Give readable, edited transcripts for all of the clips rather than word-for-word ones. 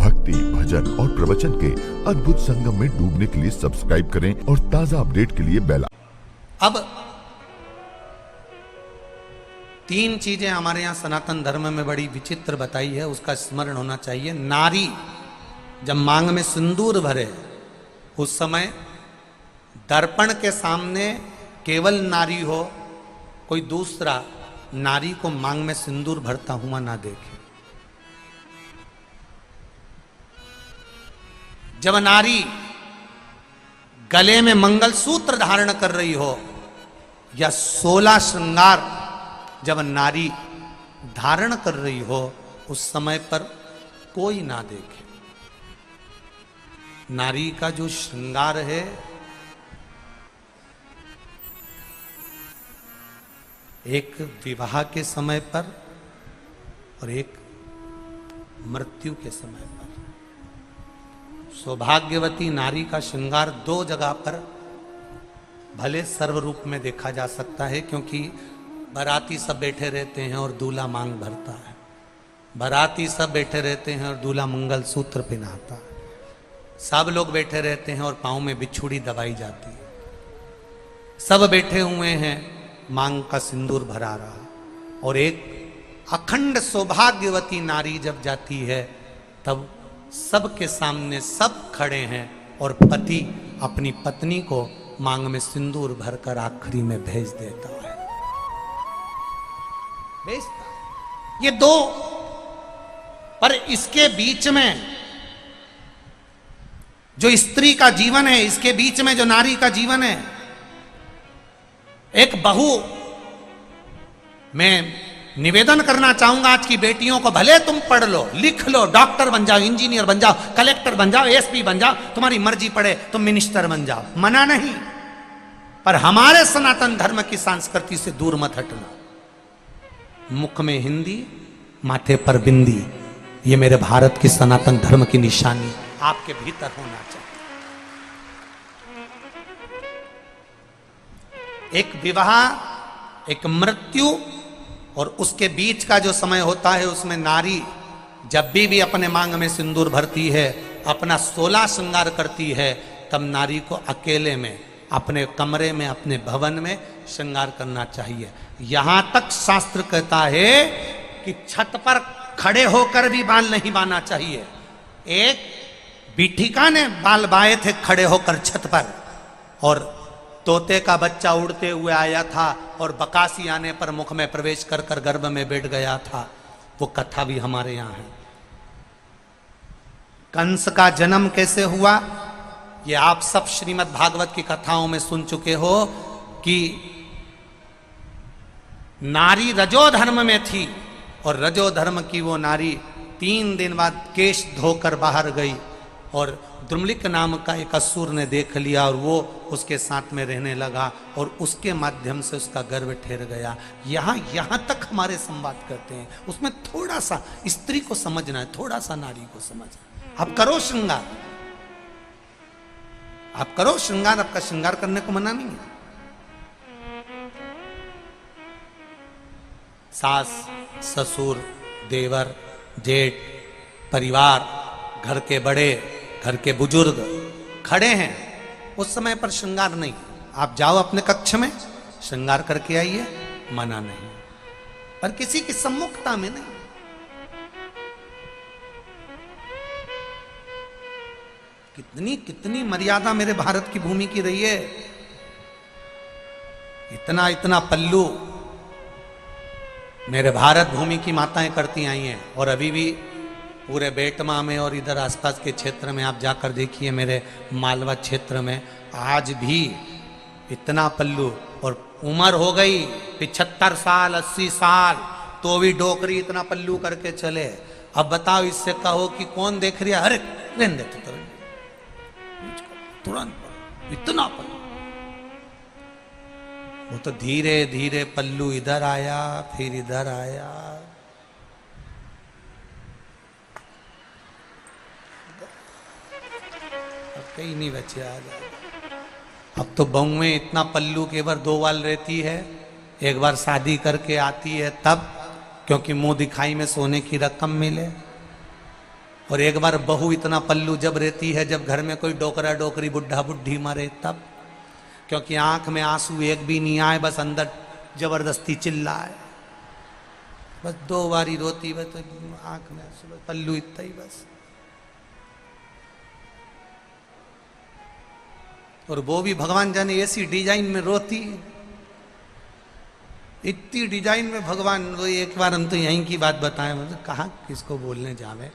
भक्ति, भजन और प्रवचन के अद्भुत संगम में डूबने के लिए सब्सक्राइब करें और ताजा अपडेट के लिए बेल। अब 3 चीजें हमारे यहाँ सनातन धर्म में बड़ी विचित्र बताई है, उसका स्मरण होना चाहिए। नारी जब मांग में सिंदूर भरे उस समय दर्पण के सामने केवल नारी हो, कोई दूसरा नारी को मांग में सिंदूर भरता हुआ ना देखे। जब नारी गले में मंगलसूत्र धारण कर रही हो या 16 श्रृंगार जब नारी धारण कर रही हो, उस समय पर कोई ना देखे। नारी का जो श्रृंगार है एक विवाह के समय पर और एक मृत्यु के समय पर। सौभाग्यवती नारी का श्रृंगार 2 जगह पर भले सर्व रूप में देखा जा सकता है, क्योंकि बाराती सब बैठे रहते हैं और दूल्हा मांग भरता है, बाराती सब बैठे रहते हैं और दूल्हा मंगलसूत्र पहनाता है, सब लोग बैठे रहते हैं और पांव में बिछुड़ी दबाई जाती है, सब बैठे हुए हैं, मांग का सिंदूर भरा रहा। और एक अखंड सौभाग्यवती नारी जब जाती है तब सबके सामने सब खड़े हैं और पति अपनी पत्नी को मांग में सिंदूर भरकर आखिरी में भेज देता है, भेजता है। ये 2, पर इसके बीच में जो स्त्री का जीवन है, इसके बीच में जो नारी का जीवन है, एक बहू, मैं निवेदन करना चाहूंगा आज की बेटियों को, भले तुम पढ़ लो, लिख लो, डॉक्टर बन जाओ, इंजीनियर बन जाओ, कलेक्टर बन जाओ, एसपी बन जाओ, तुम्हारी मर्जी पड़े, तुम मिनिस्टर बन जाओ, मना नहीं, पर हमारे सनातन धर्म की संस्कृति से दूर मत हटना। मुख में हिंदी, माथे पर बिंदी, ये मेरे भारत की सनातन धर्म की निशानी आपके भीतर होना चाहिए। एक विवाह, एक मृत्यु और उसके बीच का जो समय होता है, उसमें नारी जब भी अपने मांग में सिंदूर भरती है, अपना 16 श्रृंगार करती है, तब नारी को अकेले में अपने कमरे में, अपने भवन में श्रृंगार करना चाहिए। यहां तक शास्त्र कहता है कि छत पर खड़े होकर भी बाल नहीं बांधना चाहिए। एक बीठिका ने बाल बाए थे खड़े होकर छत पर, और तोते का बच्चा उड़ते हुए आया था और बकासी आने पर मुख में प्रवेश कर कर गर्भ में बैठ गया था। वो कथा भी हमारे यहां है। कंस का जन्म कैसे हुआ, ये आप सब श्रीमद् भागवत की कथाओं में सुन चुके हो कि नारी रजोधर्म में थी और रजोधर्म की वो नारी 3 दिन बाद केश धोकर बाहर गई और द्रुमलिक नाम का एक असुर ने देख लिया और वो उसके साथ में रहने लगा और उसके माध्यम से उसका गर्भ ठहर गया। यहां तक हमारे संवाद करते हैं, उसमें थोड़ा सा स्त्री को समझना है, थोड़ा सा नारी को समझना। आप करो श्रृंगार, आप करो श्रृंगार, आपका श्रृंगार करने को मना नहीं है। सास, ससुर, देवर, जेठ, परिवार, घर के बड़े, घर के बुजुर्ग खड़े हैं, उस समय पर श्रृंगार नहीं। आप जाओ अपने कक्ष में, श्रृंगार करके आइए, मना नहीं, पर किसी की सम्मुखता में नहीं। कितनी कितनी मर्यादा मेरे भारत की भूमि की रही है। इतना इतना पल्लू मेरे भारत भूमि की माताएं करती आई हैं, और अभी भी पूरे बेटमा में और इधर आसपास के क्षेत्र में आप जाकर देखिए, मेरे मालवा क्षेत्र में आज भी इतना पल्लू, और उम्र हो गई 75 साल 80 साल, तो भी डोकरी इतना पल्लू करके चले। अब बताओ, इससे कहो कि कौन देख रही है, अरे रहने दे तुरंत इतना पल्लू। वो तो धीरे धीरे पल्लू इधर आया, फिर इधर आया, कहीं नहीं बचे आज। अब तो बहुएं इतना पल्लू केवल 2 बार रहती है, एक बार शादी करके आती है तब, क्योंकि मुंह दिखाई में सोने की रकम मिले, और एक बार बहू इतना पल्लू जब रहती है, जब घर में कोई डोकरा डोकरी बुढ़ा बुढ़ी मरे तब, क्योंकि आंख में आंसू एक भी नहीं आए, बस अंदर जबरदस्ती चिल्लाए, बस 2 बारी रोती, बस तो आंख में आंसू, बस पल्लू इतना ही बस। और वो भी भगवान जाने ऐसी डिजाइन में रोती, इतनी डिजाइन में भगवान। वो एक बार हम तो यहीं की बात बताएं, मतलब कहाँ किसको बोलने जावे,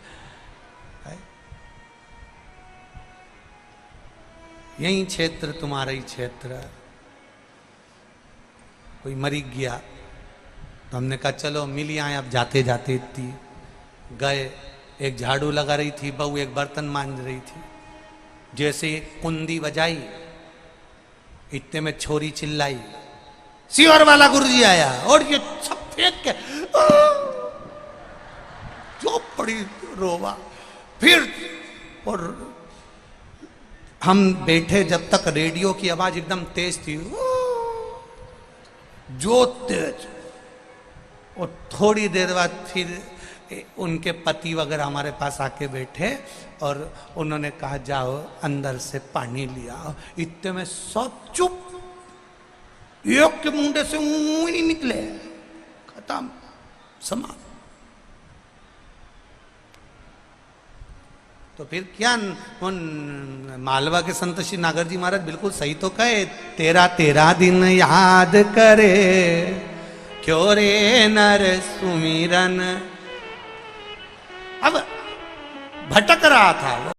यही क्षेत्र तुम्हारा ही क्षेत्र। कोई मरी गया तो हमने कहा चलो मिल आए, अब जाते जाते इतनी गए, एक झाड़ू लगा रही थी बहू, एक बर्तन मांज रही थी, जैसे कुंदी बजाई इतने में छोरी चिल्लाई, सीवर वाला गुरुजी आया, और ये सब फेंक के जो पड़ी रोवा। फिर और हम बैठे जब तक रेडियो की आवाज एकदम तेज थी, जो तेज, और थोड़ी देर बाद फिर उनके पति वगैरह हमारे पास आके बैठे और उन्होंने कहा जाओ अंदर से पानी लिया। इतने में सब चुप, एक के मुंडे से मुंह ही नहीं निकले, खत्म, समाप्त। तो फिर क्या, उन मालवा के संत श्री नागर जी महाराज बिल्कुल सही तो कहे, तेरा तेरा दिन याद करे क्यों रे नर सुमिरन। अब भटक रहा था वो,